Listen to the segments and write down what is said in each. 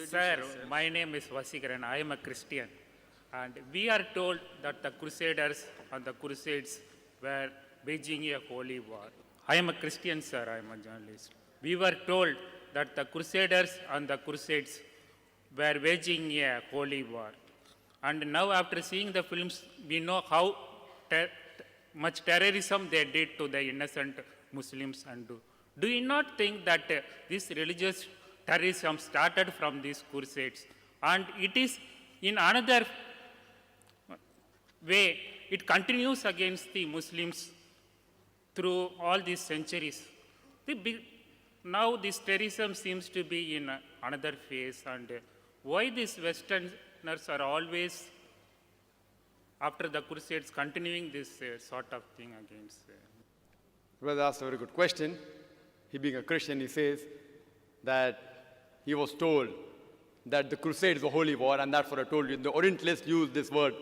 Sir, my name is Vasikaran. I am a Christian. And we are told that the Crusaders and the Crusades were waging a holy war. I am a Christian, sir. I am a journalist. We were told that the Crusaders and the Crusades were waging a holy war. And now, after seeing the films, we know how much terrorism they did to the innocent Muslims. And do you not think that this religious terrorism started from these crusades, and it is in another way, it continues against the Muslims through all these centuries? Now this terrorism seems to be in another phase, and why these Westerners are always, after the crusades, continuing this sort of thing against? Brother asked a very good question. He being a Christian, he says that he was told that the crusades were holy war, and that's what I told you. The Orientalists used this word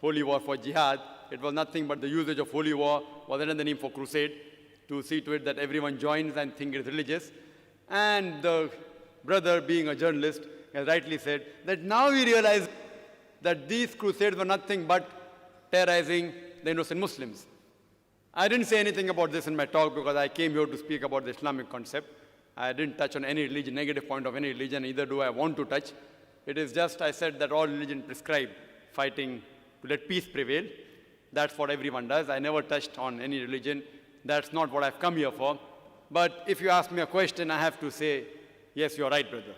holy war for jihad. It was nothing but the usage of holy war was another name for crusade, to see to it that everyone joins and think it's religious. And the brother, being a journalist, has rightly said that now we realize that these crusades were nothing but terrorizing the innocent Muslims. I didn't say anything about this in my talk because I came here to speak about the Islamic concept. I didn't touch on any religion, negative point of any religion, neither do I want to touch. It is just I said that all religion prescribe fighting to let peace prevail. That's what everyone does. I never touched on any religion. That's not what I've come here for. But if you ask me a question, I have to say, yes, you're right, brother,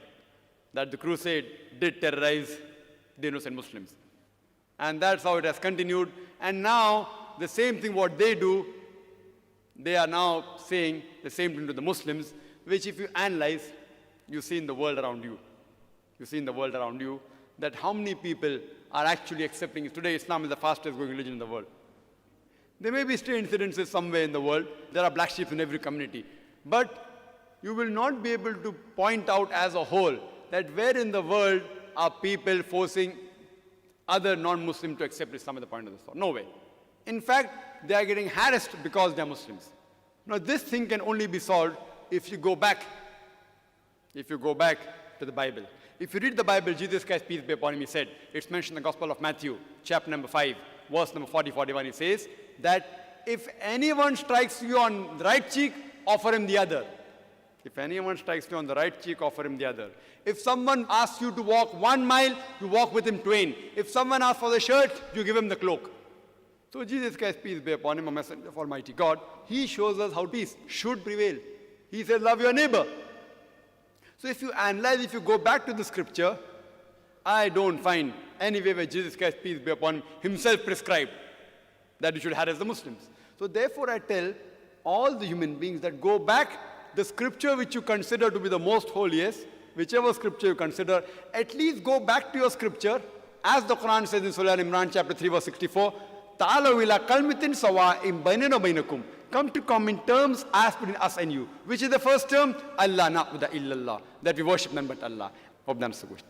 that the crusade did terrorize the innocent Muslims. And that's how it has continued. And now, the same thing what they do, they are now saying the same thing to the Muslims, which if you analyze, you see in the world around you. You see in the world around you that how many people are actually accepting it. Today, Islam is the fastest growing religion in the world. There may be still incidences somewhere in the world. There are black sheep in every community. But you will not be able to point out as a whole that where in the world are people forcing other non-Muslims to accept Islam at the point of the sword. No way. In fact, they are getting harassed because they are Muslims. Now, this thing can only be solved if you go back to the Bible. If you read the Bible, Jesus Christ, peace be upon him, he said, it's mentioned in the Gospel of Matthew, chapter number 5, verse number 40-41, he says that if anyone strikes you on the right cheek, offer him the other. If anyone strikes you on the right cheek, offer him the other. If someone asks you to walk 1 mile, you walk with him twain. If someone asks for the shirt, you give him the cloak. So Jesus Christ, peace be upon him, a messenger of Almighty God, he shows us how peace should prevail. He says, love your neighbor. So if you analyze, if you go back to the scripture, I don't find anywhere where Jesus Christ, peace be upon him, himself prescribed that you should harass the Muslims. So therefore I tell all the human beings that go back, the scripture which you consider to be the most holiest, whichever scripture you consider, at least go back to your scripture, as the Quran says in Surah Al-Imran, chapter 3, verse 64, Ta'alaw ila kalmatin sawa'in bainana bainakum. Come to common terms as between us and you. Which is the first term? Allah na'budu illallah. That we worship none but Allah. Hope that's the question.